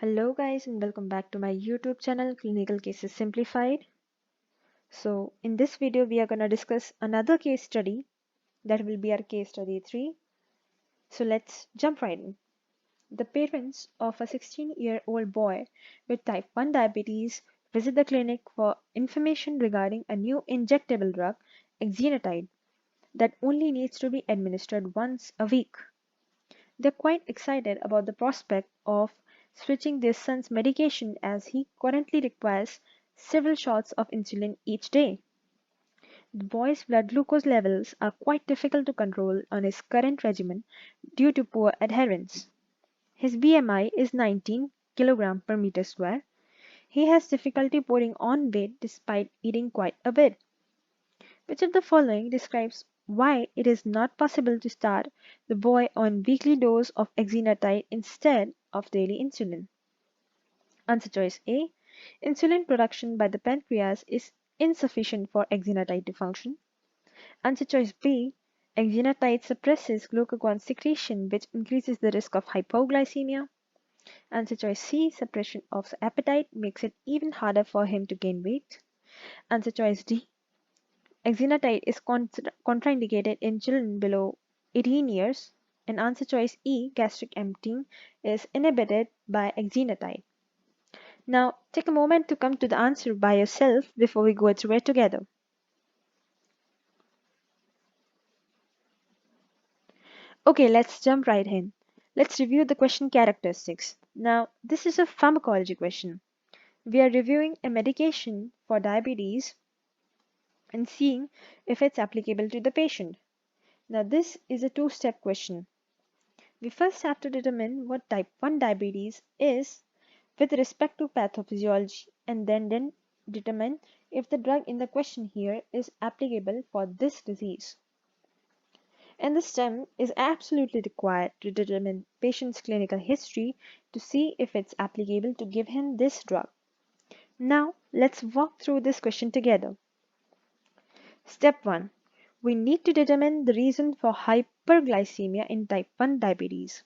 Hello guys and welcome back to my YouTube channel Clinical Cases Simplified. So in this video we are going to discuss another case study that will be our case study 3. So let's jump right in. The parents of a 16-year-old boy with type 1 diabetes visit the clinic for information regarding a new injectable drug, exenatide, that only needs to be administered once a week. They're quite excited about the prospect of switching their son's medication as he currently requires several shots of insulin each day. The boy's blood glucose levels are quite difficult to control on his current regimen due to poor adherence. His BMI is 19 kg per meter square. He has difficulty putting on weight despite eating quite a bit. Which of the following describes why it is not possible to start the boy on weekly dose of exenatide instead of daily insulin? Answer choice A. Insulin production by the pancreas is insufficient for exenatide to function. Answer choice B. Exenatide suppresses glucagon secretion, which increases the risk of hypoglycemia. Answer choice C. Suppression of appetite makes it even harder for him to gain weight. Answer choice D. Exenatide is contraindicated in children below 18 years. And answer choice E. Gastric emptying is inhibited by exenatide. Now, take a moment to come to the answer by yourself before we go through it together. Okay, let's jump right in. Let's review the question characteristics. Now, this is a pharmacology question. We are reviewing a medication for diabetes and seeing if it's applicable to the patient. Now, this is a two-step question. We first have to determine what type 1 diabetes is with respect to pathophysiology and then determine if the drug in the question here is applicable for this disease. And the STEM is absolutely required to determine patient's clinical history to see if it's applicable to give him this drug. Now, let's walk through this question together. Step 1. We need to determine the reason for hyperglycemia in type 1 diabetes.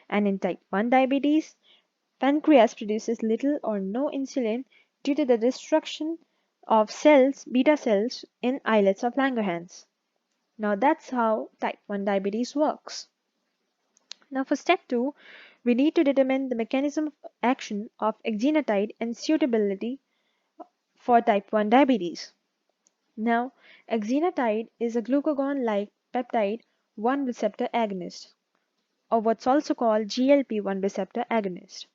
And in type 1 diabetes, pancreas produces little or no insulin due to the destruction of cells, beta cells, in islets of Langerhans. Now that's how type 1 diabetes works. Now for step 2, we need to determine the mechanism of action of exenatide and suitability for type 1 diabetes. Now, exenatide is a glucagon-like peptide-1 receptor agonist, or what's also called GLP-1 receptor agonist.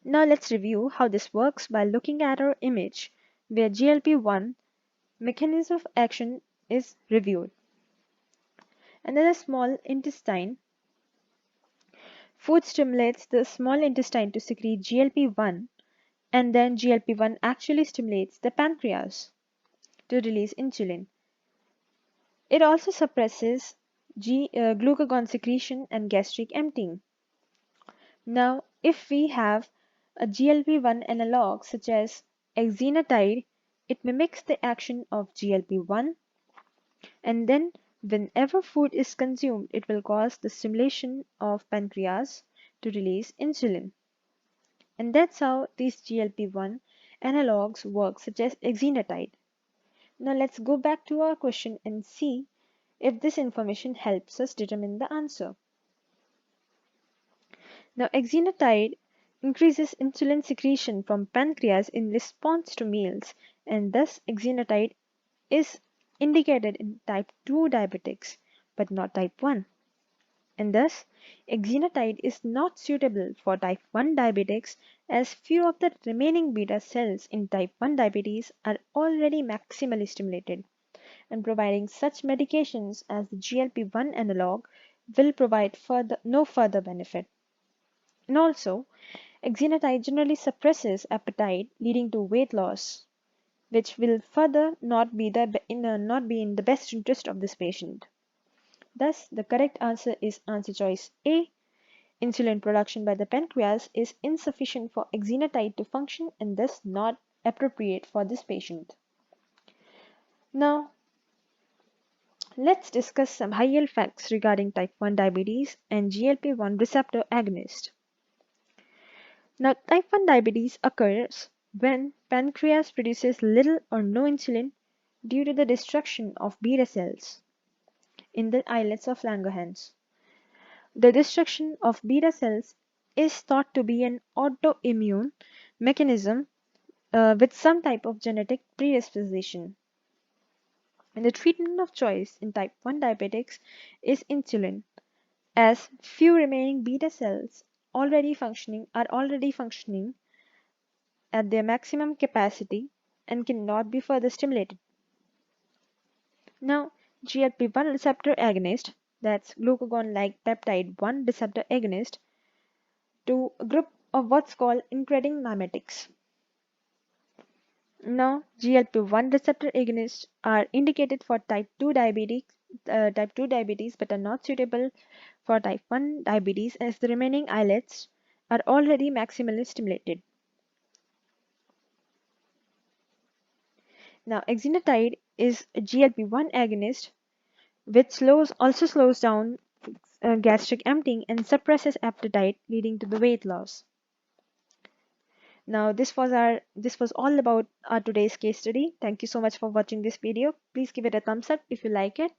Now let's review how this works by looking at our image where GLP-1 mechanism of action is reviewed. And then the small intestine. Food stimulates the small intestine to secrete GLP-1, and then GLP-1 actually stimulates the pancreas to release insulin. It also suppresses glucagon secretion and gastric emptying. Now, if we have a GLP-1 analog such as exenatide, it mimics the action of GLP-1, and then whenever food is consumed, it will cause the stimulation of pancreas to release insulin. And that's how these GLP-1 analogs work, such as exenatide. Now let's go back to our question and see if this information helps us determine the answer. Now exenatide increases insulin secretion from pancreas in response to meals, and thus exenatide is indicated in type 2 diabetics but not type 1. And thus exenatide is not suitable for type 1 diabetics as few of the remaining beta cells in type 1 diabetes are already maximally stimulated, and providing such medications as the GLP-1 analog will provide no further benefit. And also, exenatide generally suppresses appetite, leading to weight loss, which will further not be in the best interest of this patient. Thus, the correct answer is answer choice A. Insulin production by the pancreas is insufficient for exenatide to function and thus not appropriate for this patient. Now, let's discuss some high-yield facts regarding type 1 diabetes and GLP-1 receptor agonist. Now, type 1 diabetes occurs when pancreas produces little or no insulin due to the destruction of beta cells in the islets of Langerhans. The destruction of beta cells is thought to be an autoimmune mechanism with some type of genetic predisposition. And the treatment of choice in type 1 diabetics is insulin, as few remaining beta cells are already functioning at their maximum capacity and cannot be further stimulated. Now, GLP-1 receptor agonist, that's glucagon-like peptide-1 receptor agonist, to a group of what's called incretin mimetics. Now, GLP-1 receptor agonists are indicated for type 2 diabetes, but are not suitable for type 1 diabetes as the remaining islets are already maximally stimulated. Now, exenatide is a GLP-1 agonist which also slows down gastric emptying and suppresses appetite, leading to the weight loss. Now, this was all about our today's case study. Thank you so much for watching this video. Please give it a thumbs up if you like it.